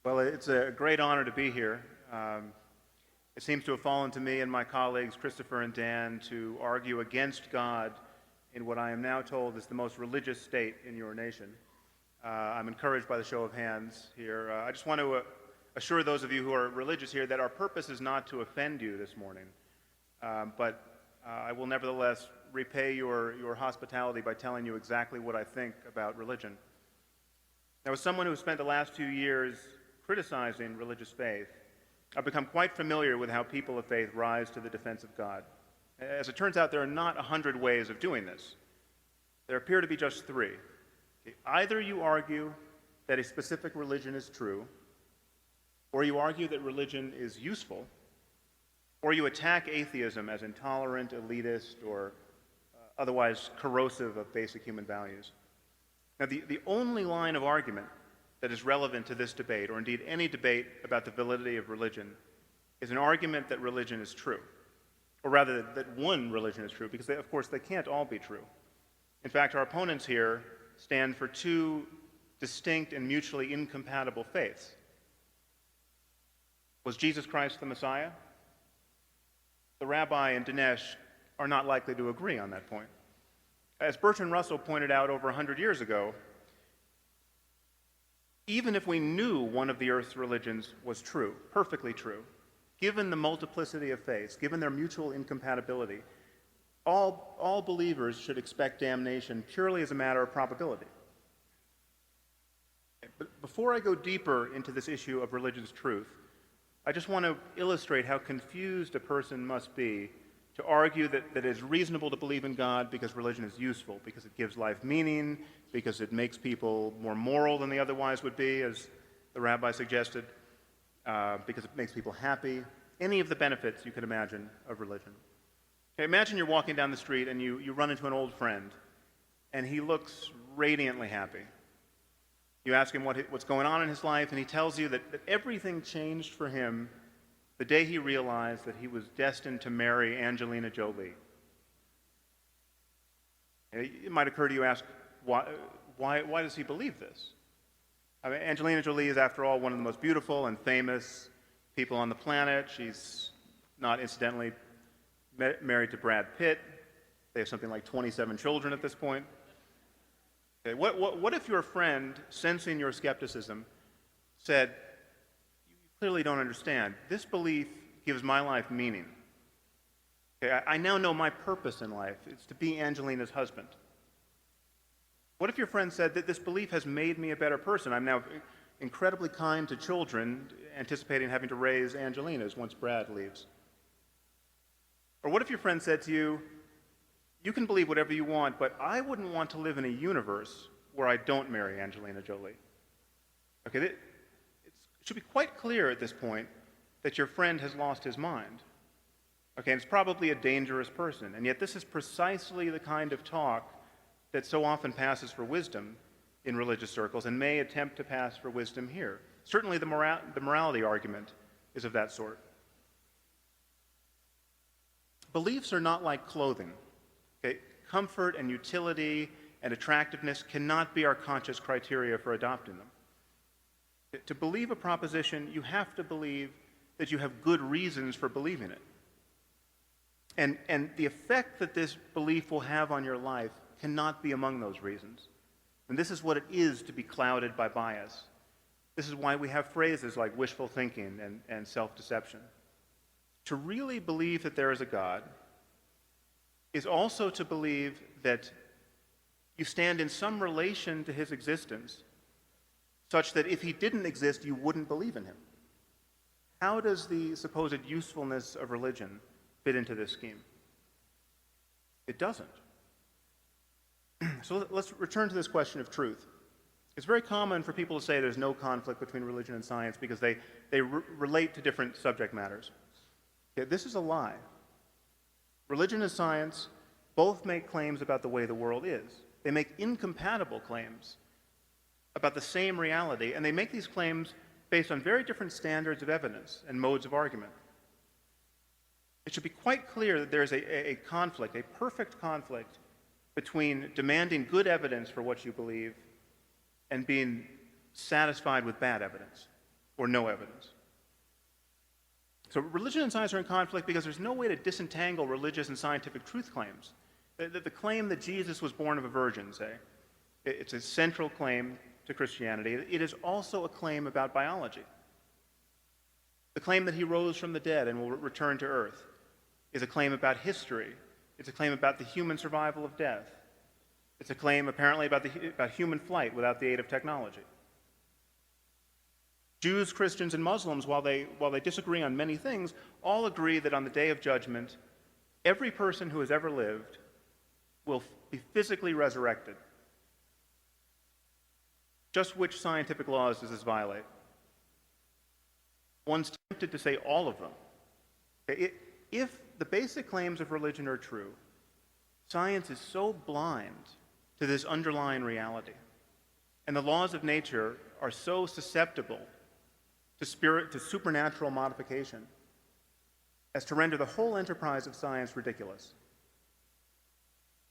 Well, it's a great honor to be here. It seems to have fallen to me and my colleagues, Christopher and Dan, to argue against God in what I am now told is the most religious state in your nation. I'm encouraged by the show of hands here. I just want to assure those of you who are religious here that our purpose is not to offend you this morning, but I will nevertheless repay your hospitality by telling you exactly what I think about religion. Now, as someone who has spent the last 2 years criticizing religious faith, I've become quite familiar with how people of faith rise to the defense of God. As it turns out, there are not 100 ways of doing this. There appear to be just 3. Either you argue that a specific religion is true, or you argue that religion is useful, or you attack atheism as intolerant, elitist, or otherwise corrosive of basic human values. Now, the only line of argument that is relevant to this debate, or indeed any debate about the validity of religion, is an argument that religion is true, or rather that one religion is true, because of course they can't all be true. In fact, our opponents here stand for 2 distinct and mutually incompatible faiths. Was Jesus Christ the Messiah? The rabbi and Dinesh are not likely to agree on that point. As Bertrand Russell pointed out over 100 years ago, even if we knew one of the earth's religions was true, perfectly true, given the multiplicity of faiths, given their mutual incompatibility, all believers should expect damnation purely as a matter of probability. But before I go deeper into this issue of religion's truth, I just want to illustrate how confused a person must be to argue that it is reasonable to believe in God because religion is useful, because it gives life meaning, because it makes people more moral than they otherwise would be, as the rabbi suggested, because it makes people happy, any of the benefits you could imagine of religion. Okay, imagine you're walking down the street and you run into an old friend, and he looks radiantly happy. You ask him what's going on in his life, and he tells you that everything changed for him the day he realized that he was destined to marry Angelina Jolie. It might occur to you to ask, why does he believe this? I mean, Angelina Jolie is, after all, one of the most beautiful and famous people on the planet. She's not incidentally married to Brad Pitt. They have something like 27 children at this point. Okay, what if your friend, sensing your skepticism, said, "You clearly don't understand. This belief gives my life meaning. Okay, I now know my purpose in life. It's to be Angelina's husband." What if your friend said that this belief has made me a better person? I'm now incredibly kind to children, anticipating having to raise Angelinas once Brad leaves. Or what if your friend said to you, "You can believe whatever you want, but I wouldn't want to live in a universe where I don't marry Angelina Jolie." Okay, it should be quite clear at this point that your friend has lost his mind. Okay, and it's probably a dangerous person, and yet this is precisely the kind of talk that so often passes for wisdom in religious circles and may attempt to pass for wisdom here. Certainly the morality argument is of that sort. Beliefs are not like clothing. Okay? Comfort and utility and attractiveness cannot be our conscious criteria for adopting them. To believe a proposition, you have to believe that you have good reasons for believing it. And the effect that this belief will have on your life cannot be among those reasons. And this is what it is to be clouded by bias. This is why we have phrases like wishful thinking and self-deception. To really believe that there is a God is also to believe that you stand in some relation to his existence, such that if he didn't exist, you wouldn't believe in him. How does the supposed usefulness of religion fit into this scheme? It doesn't. So let's return to this question of truth. It's very common for people to say there's no conflict between religion and science because they relate to different subject matters. Okay, this is a lie. Religion and science both make claims about the way the world is. They make incompatible claims about the same reality, and they make these claims based on very different standards of evidence and modes of argument. It should be quite clear that there's a conflict, a perfect conflict, between demanding good evidence for what you believe and being satisfied with bad evidence. or no evidence. So religion and science are in conflict because there's no way to disentangle religious and scientific truth claims. The claim that Jesus was born of a virgin, say, it's a central claim to Christianity. It is also a claim about biology. The claim that he rose from the dead and will return to earth is a claim about history. It's a claim about the human survival of death. It's a claim apparently about human flight without the aid of technology. Jews, Christians, and Muslims, while they disagree on many things, all agree that on the day of judgment, every person who has ever lived will be physically resurrected. Just which scientific laws does this violate? One's tempted to say all of them. If the basic claims of religion are true, science is so blind to this underlying reality, and the laws of nature are so susceptible to supernatural modification as to render the whole enterprise of science ridiculous.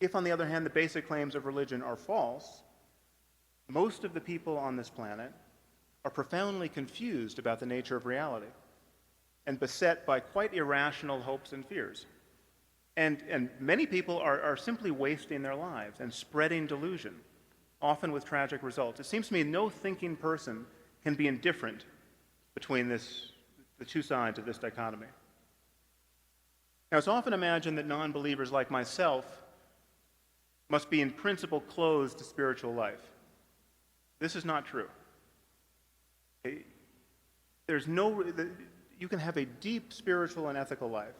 If, on the other hand, the basic claims of religion are false, most of the people on this planet are profoundly confused about the nature of reality and beset by quite irrational hopes and fears. And many people are simply wasting their lives and spreading delusion, often with tragic results. It seems to me no thinking person can be indifferent between the two sides of this dichotomy. Now, it's often imagined that non-believers like myself must be in principle closed to spiritual life. This is not true. You can have a deep spiritual and ethical life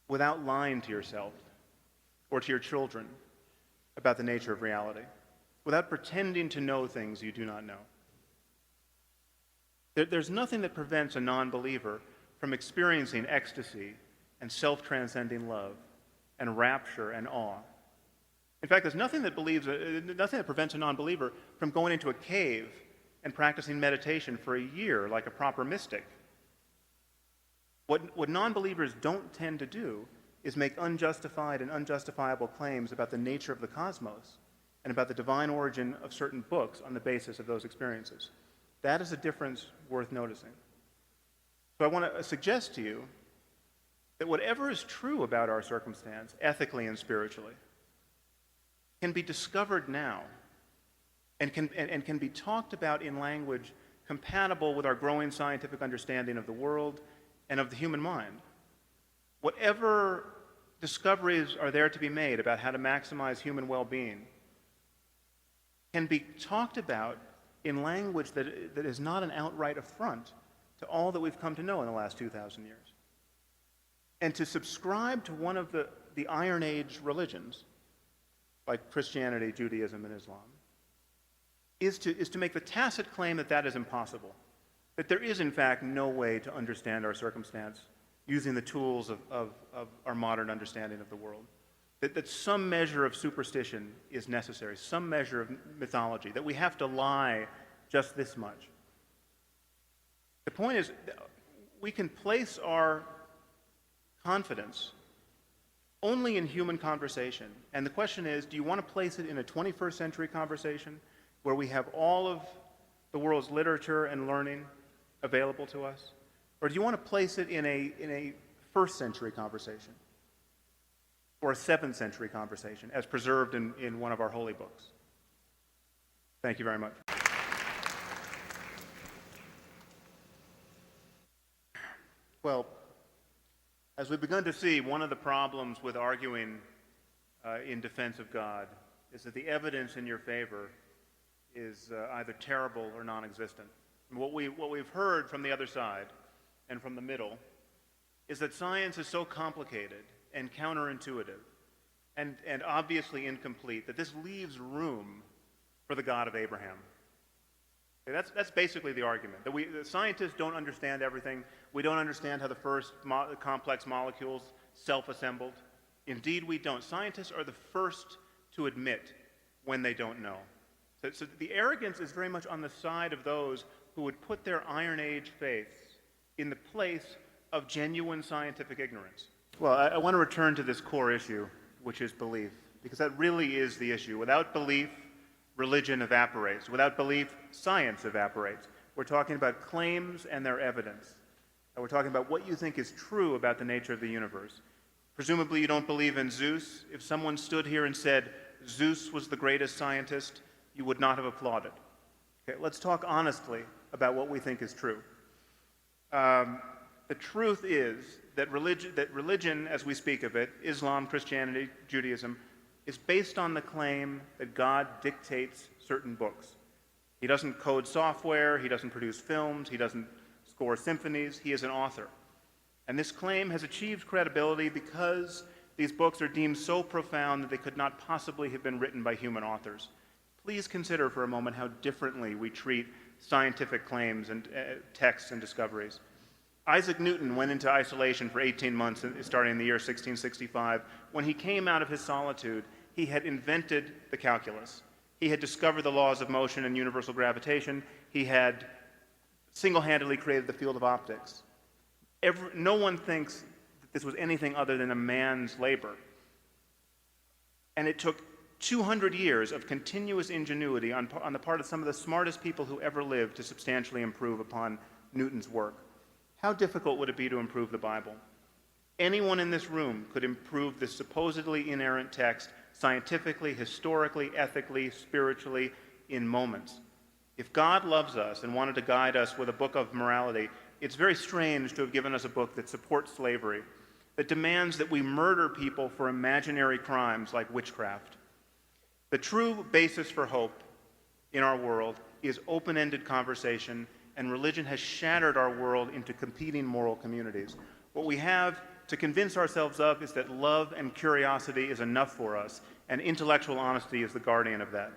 without lying to yourself or to your children about the nature of reality, without pretending to know things you do not know. There's nothing that prevents a non-believer from experiencing ecstasy and self-transcending love and rapture and awe. In fact, there's nothing that prevents a non-believer from going into a cave and practicing meditation for a year like a proper mystic. What non-believers don't tend to do is make unjustified and unjustifiable claims about the nature of the cosmos and about the divine origin of certain books on the basis of those experiences. That is a difference worth noticing. So I want to suggest to you that whatever is true about our circumstance, ethically and spiritually, can be discovered now and can be talked about in language compatible with our growing scientific understanding of the world and of the human mind. Whatever discoveries are there to be made about how to maximize human well-being can be talked about in language that is not an outright affront to all that we've come to know in the last 2,000 years. And to subscribe to one of the Iron Age religions, like Christianity, Judaism, and Islam, is to make the tacit claim that that is impossible, that there is, in fact, no way to understand our circumstance using the tools of our modern understanding of the world, that some measure of superstition is necessary, some measure of mythology, that we have to lie just this much. The point is, we can place our confidence only in human conversation. And the question is, do you want to place it in a 21st century conversation where we have all of the world's literature and learning available to us? Or do you want to place it in a first century conversation or a 7th century conversation as preserved in one of our holy books? Thank you very much. Well, as we've begun to see, one of the problems with arguing in defense of God is that the evidence in your favor is either terrible or non-existent. And what we've heard from the other side and from the middle is that science is so complicated and counterintuitive and obviously incomplete that this leaves room for the God of Abraham. Okay, that's basically the argument, that the scientists don't understand everything. We don't understand how the first complex molecules self-assembled. Indeed, we don't. Scientists are the first to admit when they don't know. So the arrogance is very much on the side of those who would put their Iron Age faiths in the place of genuine scientific ignorance. Well, I want to return to this core issue, which is belief, because that really is the issue. Without belief, religion evaporates. Without belief, science evaporates. We're talking about claims and their evidence. We're talking about what you think is true about the nature of the universe. Presumably you don't believe in Zeus. If someone stood here and said Zeus was the greatest scientist, you would not have applauded. Okay, let's talk honestly about what we think is true. The truth is that religion, as we speak of it, Islam, Christianity, Judaism, is based on the claim that God dictates certain books. He doesn't code software, he doesn't produce films, he doesn't score symphonies, he is an author. And this claim has achieved credibility because these books are deemed so profound that they could not possibly have been written by human authors. Please consider for a moment how differently we treat scientific claims and texts and discoveries. Isaac Newton went into isolation for 18 months starting in the year 1665. When he came out of his solitude, he had invented the calculus. He had discovered the laws of motion and universal gravitation. He had single-handedly created the field of optics. No one thinks that this was anything other than a man's labor. And it took 200 years of continuous ingenuity on the part of some of the smartest people who ever lived to substantially improve upon Newton's work. How difficult would it be to improve the Bible? Anyone in this room could improve this supposedly inerrant text scientifically, historically, ethically, spiritually, in moments. If God loves us and wanted to guide us with a book of morality, it's very strange to have given us a book that supports slavery, that demands that we murder people for imaginary crimes like witchcraft. The true basis for hope in our world is open-ended conversation, and religion has shattered our world into competing moral communities. What we have to convince ourselves of is that love and curiosity is enough for us, and intellectual honesty is the guardian of that.